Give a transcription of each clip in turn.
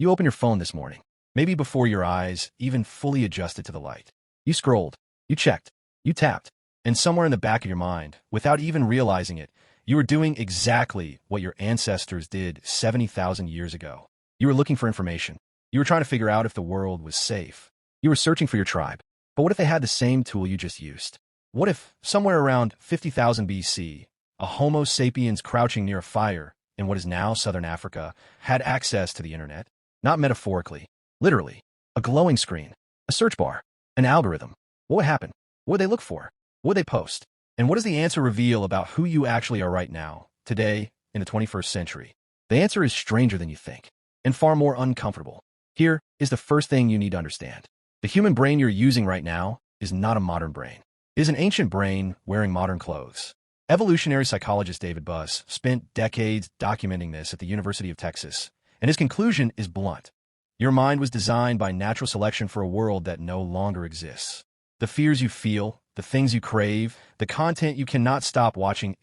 You open your phone this morning, maybe before your eyes even fully adjusted to the light. You scrolled, you checked, you tapped, and somewhere in the back of your mind, without even realizing it, you were doing exactly what your ancestors did 70,000 years ago. You were looking for information. You were trying to figure out if the world was safe. You were searching for your tribe. But what if they had the same tool you just used? What if, somewhere around 50,000 BC, a Homo sapiens crouching near a fire in what is now southern Africa had access to the internet? Not metaphorically, literally. A glowing screen, a search bar, an algorithm. What would happen? What would they look for? What would they post? And what does the answer reveal about who you actually are right now, today, in the 21st century? The answer is stranger than you think, and far more uncomfortable. Here is the first thing you need to understand. The human brain you're using right now is not a modern brain. It is an ancient brain wearing modern clothes. Evolutionary psychologist David Buss spent decades documenting this at the University of Texas, and his conclusion is blunt. Your mind was designed by natural selection for a world that no longer exists. The fears you feel, the things you crave, the content you cannot stop watching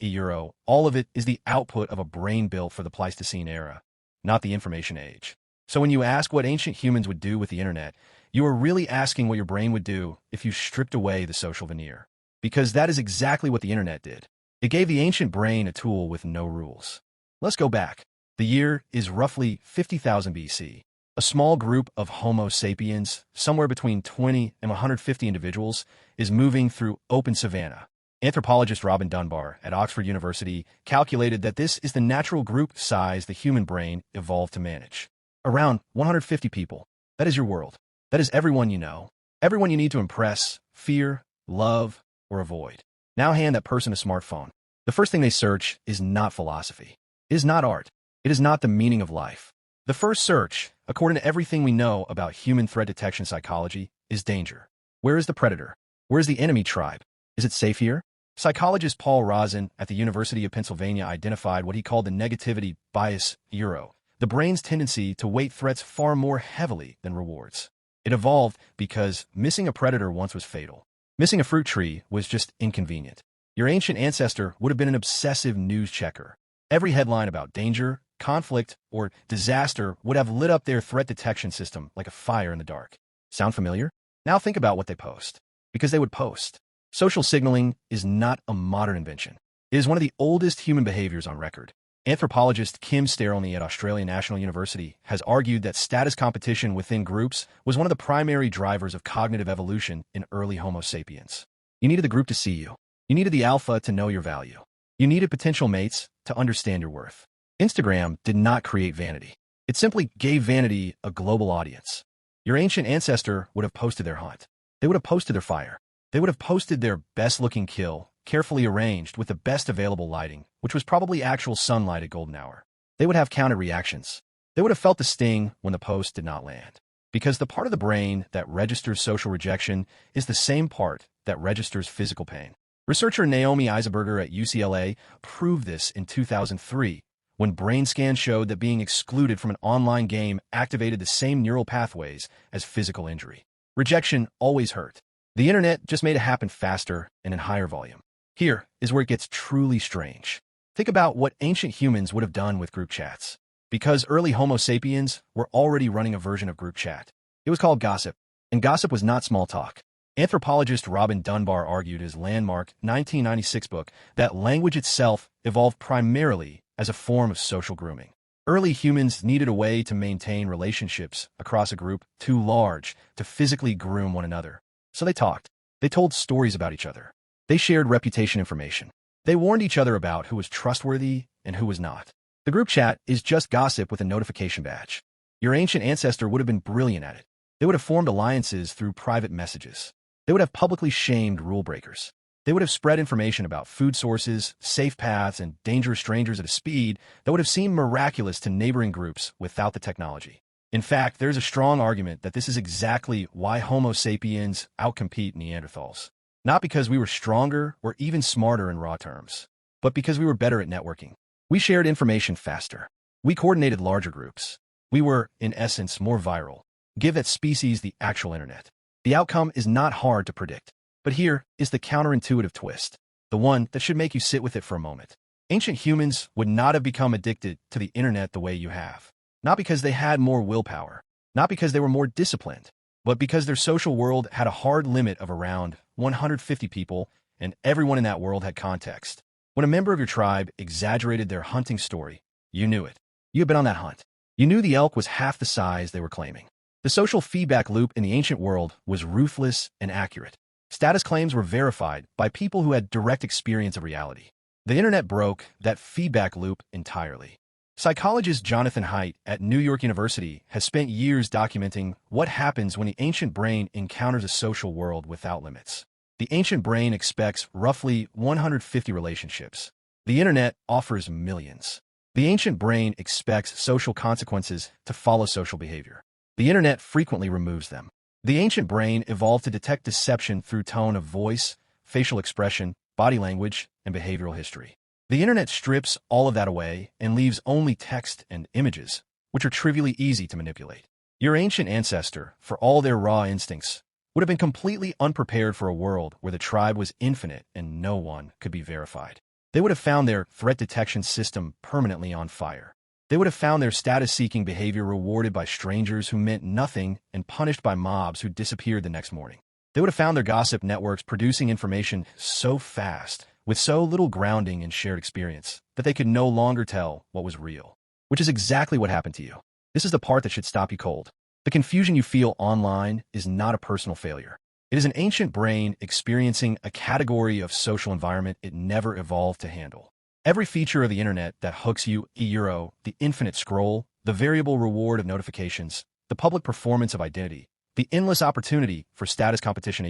all of it is the output of a brain built for the Pleistocene era, not the information age. So when you ask what ancient humans would do with the internet, you are really asking what your brain would do if you stripped away the social veneer. Because that is exactly what the internet did. It gave the ancient brain a tool with no rules. Let's go back. The year is roughly 50,000 BC. A small group of Homo sapiens, somewhere between 20 and 150 individuals, is moving through open savanna. Anthropologist Robin Dunbar at Oxford University calculated that this is the natural group size the human brain evolved to manage. Around 150 people. That is your world. That is everyone you know. Everyone you need to impress, fear, love, or avoid. Now hand that person a smartphone. The first thing they search is not philosophy. It is not art. It is not the meaning of life. The first search, according to everything we know about human threat detection psychology, is danger. Where is the predator? Where is the enemy tribe? Is it safe here? Psychologist Paul Rozin at the University of Pennsylvania identified what he called the negativity bias, the brain's tendency to weight threats far more heavily than rewards. It evolved because missing a predator once was fatal. Missing a fruit tree was just inconvenient. Your ancient ancestor would have been an obsessive news checker. Every headline about danger, conflict, or disaster would have lit up their threat detection system like a fire in the dark. Sound familiar? Now think about what they post. Because they would post. Social signaling is not a modern invention. It is one of the oldest human behaviors on record. Anthropologist Kim Sterling at Australian National University has argued that status competition within groups was one of the primary drivers of cognitive evolution in early Homo sapiens. You needed the group to see you. You needed the alpha to know your value. You needed potential mates to understand your worth. Instagram did not create vanity. It simply gave vanity a global audience. Your ancient ancestor would have posted their hunt. They would have posted their fire. They would have posted their best-looking kill, carefully arranged with the best available lighting, which was probably actual sunlight at golden hour. They would have counted reactions. They would have felt the sting when the post did not land. Because the part of the brain that registers social rejection is the same part that registers physical pain. Researcher Naomi Eisenberger at UCLA proved this in 2003, when brain scans showed that being excluded from an online game activated the same neural pathways as physical injury. Rejection always hurt. The internet just made it happen faster and in higher volume. Here is where it gets truly strange. Think about what ancient humans would have done with group chats. Because early Homo sapiens were already running a version of group chat. It was called gossip, and gossip was not small talk. Anthropologist Robin Dunbar argued in his landmark 1996 book that language itself evolved primarily as a form of social grooming. Early humans needed a way to maintain relationships across a group too large to physically groom one another. So they talked. They told stories about each other. They shared reputation information. They warned each other about who was trustworthy and who was not. The group chat is just gossip with a notification badge. Your ancient ancestor would have been brilliant at it. They would have formed alliances through private messages. They would have publicly shamed rule breakers. They would have spread information about food sources, safe paths, and dangerous strangers at a speed that would have seemed miraculous to neighboring groups without the technology. In fact, there's a strong argument that this is exactly why Homo sapiens outcompete Neanderthals. Not because we were stronger or even smarter in raw terms, but because we were better at networking. We shared information faster. We coordinated larger groups. We were, in essence, more viral. Give that species the actual internet. The outcome is not hard to predict. But here is the counterintuitive twist, the one that should make you sit with it for a moment. Ancient humans would not have become addicted to the internet the way you have. Not because they had more willpower, not because they were more disciplined, but because their social world had a hard limit of around 150 people, and everyone in that world had context. When a member of your tribe exaggerated their hunting story, you knew it. You had been on that hunt. You knew the elk was half the size they were claiming. The social feedback loop in the ancient world was ruthless and accurate. Status claims were verified by people who had direct experience of reality. The internet broke that feedback loop entirely. Psychologist Jonathan Haidt at New York University has spent years documenting what happens when the ancient brain encounters a social world without limits. The ancient brain expects roughly 150 relationships. The internet offers millions. The ancient brain expects social consequences to follow social behavior. The internet frequently removes them. The ancient brain evolved to detect deception through tone of voice, facial expression, body language, and behavioral history. The internet strips all of that away and leaves only text and images, which are trivially easy to manipulate. Your ancient ancestor, for all their raw instincts, would have been completely unprepared for a world where the tribe was infinite and no one could be verified. They would have found their threat detection system permanently on fire. They would have found their status-seeking behavior rewarded by strangers who meant nothing and punished by mobs who disappeared the next morning. They would have found their gossip networks producing information so fast, with so little grounding in shared experience, that they could no longer tell what was real. Which is exactly what happened to you. This is the part that should stop you cold. The confusion you feel online is not a personal failure. It is an ancient brain experiencing a category of social environment it never evolved to handle. Every feature of the internet that hooks you, the infinite scroll, the variable reward of notifications, the public performance of identity, the endless opportunity for status competition,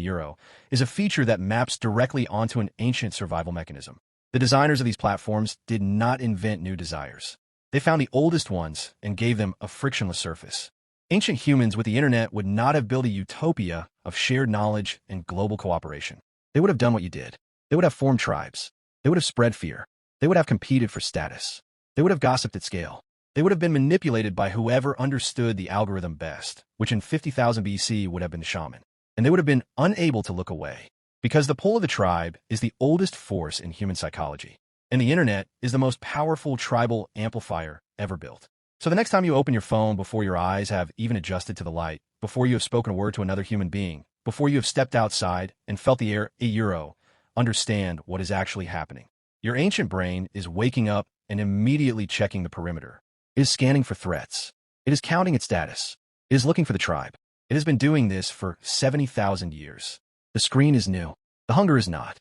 is a feature that maps directly onto an ancient survival mechanism. The designers of these platforms did not invent new desires. They found the oldest ones and gave them a frictionless surface. Ancient humans with the internet would not have built a utopia of shared knowledge and global cooperation. They would have done what you did. They would have formed tribes. They would have spread fear. They would have competed for status. They would have gossiped at scale. They would have been manipulated by whoever understood the algorithm best, which in 50,000 BC would have been the shaman. And they would have been unable to look away, because the pull of the tribe is the oldest force in human psychology, and the internet is the most powerful tribal amplifier ever built. So the next time you open your phone before your eyes have even adjusted to the light, before you have spoken a word to another human being, before you have stepped outside and felt the air, understand what is actually happening. Your ancient brain is waking up and immediately checking the perimeter. It is scanning for threats. It is counting its status. It is looking for the tribe. It has been doing this for 70,000 years. The screen is new. The hunger is not.